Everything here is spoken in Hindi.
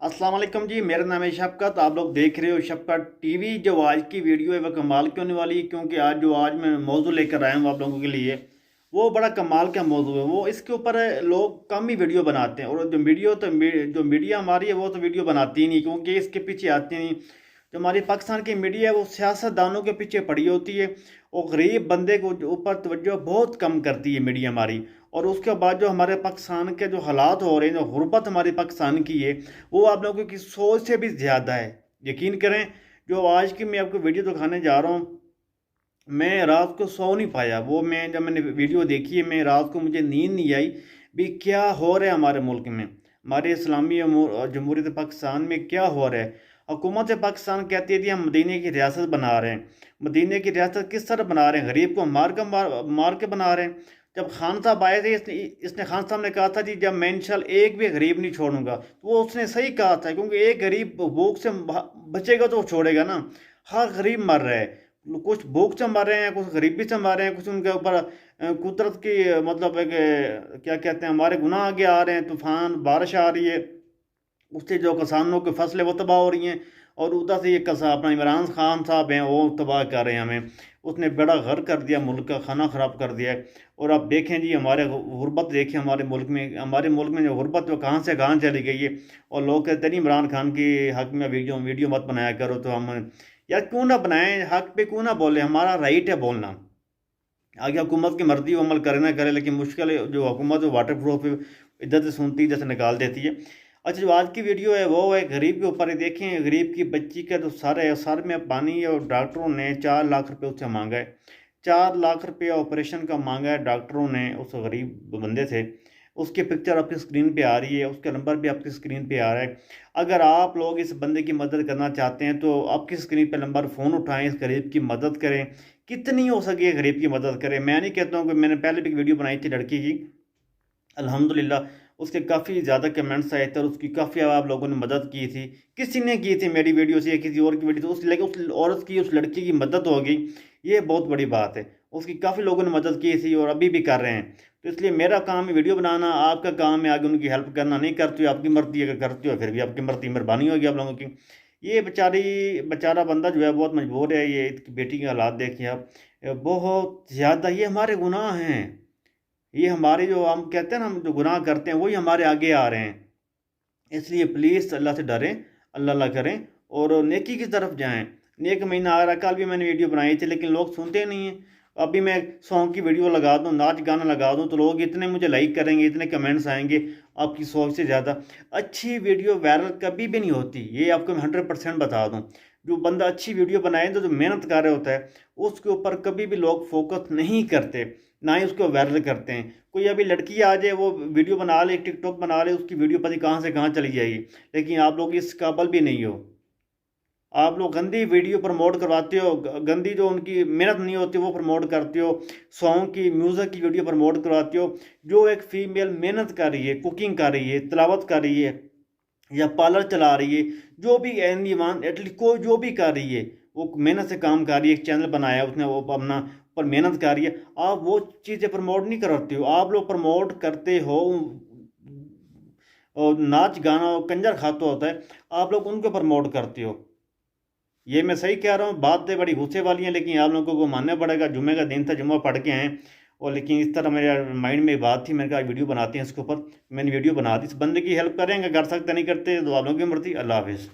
अस्सलाम वालेकुम जी, मेरा नाम है शफकत। आप लोग देख रहे हो शफकत टीवी। जो आज की वीडियो है वह कमाल की होने वाली है, क्योंकि आज मैं मौजू लेकर आया हूँ आप लोगों के लिए। वो बड़ा कमाल का मौजू है। वो इसके ऊपर लोग कम ही वीडियो बनाते हैं, और जो मीडिया हमारी है वो तो वीडियो बनाती ही नहीं, क्योंकि इसके पीछे आती नहीं। जो हमारी पाकिस्तान की मीडिया है वो सियासतदानों के पीछे पड़ी होती है, और गरीब बंदे को ऊपर तवज्जो बहुत कम करती है मीडिया हमारी। और उसके बाद जो हमारे पाकिस्तान के जो हालात हो रहे हैं, जो गुर्बत हमारी पाकिस्तान की है, वो आप लोगों की सोच से भी ज़्यादा है। यकीन करें, जो आज की मैं आपको वीडियो दिखाने जा रहा हूँ, मैं रात को सो नहीं पाया। वो जब मैंने वीडियो देखी है, मैं रात को मुझे नींद नहीं आई भी क्या हो रहा है हमारे मुल्क में, हमारे इस्लामी जमहूरियत पाकिस्तान में क्या हो रहा है। हुकूमत पाकिस्तान कहती है कि हम मदीने की रियासत बना रहे हैं। मदीने की रियासत किस तरह बना रहे हैं? गरीब को मार के बना रहे हैं। जब खान साहब आए थे, इसने खान साहब ने कहा था जी, जब मैं इंशाल्लाह एक भी गरीब नहीं छोड़ूंगा, तो वो उसने सही कहा था, क्योंकि एक गरीब भूख से बचेगा तो वो छोड़ेगा ना। हर गरीब मर रहा है, कुछ भूख से मर रहे हैं, कुछ गरीबी से मर रहे हैं, कुछ उनके ऊपर कुदरत की मतलब एक क्या कहते हैं, हमारे गुनाह आगे आ रहे हैं, तूफान बारिश आ रही है, उससे जो किसानों की फसलें वो तबाह हो रही हैं। और उधर से ये कसा अपना इमरान खान साहब हैं, वो तबाह कर रहे हैं हमें। उसने बड़ा घर कर दिया, मुल्क का खाना ख़राब कर दिया है। और अब देखें जी, हमारे गुर्बत देखिए हमारे मुल्क में जो गुर्बत वो कहाँ से कहाँ चली गई है। और लोग कहते नहीं, इमरान खान की हक में वीडियो वीडियो मत बनाया करो। तो हम यार क्यों ना बनाएं, हक पे क्यों ना बोले, हमारा राइट है बोलना। आगे हुकूमत की मर्जी वो अमल करे ना करे, लेकिन मुश्किल है जो हुकूमत वाटर प्रूफ इधर से सुनती इधर से निकाल देती है। अच्छा, जो आज की वीडियो है वो है गरीब के ऊपर है। देखें, गरीब की बच्ची का तो सर में पानी है, और डॉक्टरों ने 4 लाख रुपये उससे मांगा है। 4 लाख रुपये ऑपरेशन का मांगा है डॉक्टरों ने उस गरीब बंदे से। उसकी पिक्चर आपकी स्क्रीन पे आ रही है, उसका नंबर भी आपकी स्क्रीन पे आ रहा है। अगर आप लोग इस बंदे की मदद करना चाहते हैं तो आपकी स्क्रीन पे नंबर फ़ोन उठाएं, इस गरीब की मदद करें। कितनी हो सके गरीब की मदद करें। मैं नहीं कहता हूँ कि मैंने पहले भी एक वीडियो बनाई थी लड़की की, अल्हम्दुलिल्लाह उसके काफ़ी ज़्यादा कमेंट्स आए थे, और उसकी काफ़ी आप लोगों ने मदद की थी। किसी ने की थी मेरी वीडियो से या किसी और की वीडियो से, लेकिन उस औरत की, उस लड़की की मदद हो गई, ये बहुत बड़ी बात है। उसकी काफ़ी लोगों ने मदद की थी और अभी भी कर रहे हैं। तो इसलिए मेरा काम है वीडियो बनाना, आपका काम है आगे उनकी हेल्प करना। नहीं करते हो आपकी मर्जी, अगर करते हो फिर भी आपकी मर्जी, मेहरबानी होगी आप लोगों की। ये बेचारा बंदा जो है बहुत मजबूर है। ये इसकी बेटी के हालात देखिए आप, बहुत ज़्यादा ये हमारे गुनाह हैं। ये हमारे जो हम कहते हैं ना, हम जो गुनाह करते हैं वही हमारे आगे आ रहे हैं। इसलिए प्लीज़ अल्लाह से डरें, अल्लाह अल्लाह करें और नेकी की तरफ जाएं। नेक महीना आ रहा है, कल भी मैंने वीडियो बनाई थी, लेकिन लोग सुनते नहीं हैं। अभी मैं सॉन्ग की वीडियो लगा दूँ, नाच गाना लगा दूँ, तो लोग इतने मुझे लाइक करेंगे, इतने कमेंट्स आएंगे, आपकी सोच से ज़्यादा। अच्छी वीडियो वायरल कभी भी नहीं होती, ये आपको मैं 100% बता दूँ। जो बंदा अच्छी वीडियो बनाए तो जो मेहनत कर रहा होता है, उसके ऊपर कभी भी लोग फोकस नहीं करते, ना ही उसको वायरल करते हैं। कोई अभी लड़की आ जाए, वो वीडियो बना ले, टिकटॉक बना ले, उसकी वीडियो पता नहीं कहाँ से कहाँ चली जाएगी। लेकिन आप लोग इस काबल भी नहीं हो। आप लोग गंदी वीडियो प्रमोट करवाते हो, गंदी जो उनकी मेहनत नहीं होती वो प्रमोट करते हो। सॉन्ग की, म्यूज़िक की वीडियो प्रमोट करवाते हो। जो एक फ़ीमेल मेहनत कर रही है, कुकिंग कर रही है, तिलावत कर रही है, या पार्लर चला रही है, जो भी एनीवन एटलीस्ट कोई जो भी कर रही है, वो मेहनत से काम कर रही है, एक चैनल बनाया उसने, वो अपना पर मेहनत कर रही है, आप वो चीज़ें प्रमोट नहीं करते हो। आप लोग प्रमोट करते हो और नाच गाना और कंजर खाते होता है, आप लोग उनको प्रमोट करते हो। ये मैं सही कह रहा हूँ? बातें बड़ी गुस्से वाली हैं, लेकिन आप लोगों को मानना पड़ेगा। जुम्मे का दिन था, जुम्मा पढ़ के आए। और लेकिन इस तरह मेरे माइंड में बात थी, मैंने कहा वीडियो बनाते हैं इसके ऊपर। मैंने वीडियो बना दी। इस बंदे की हेल्प करेंगे, कर सकते नहीं करते तो आप लोगों की मर्जी। अल्लाह हाफिज़।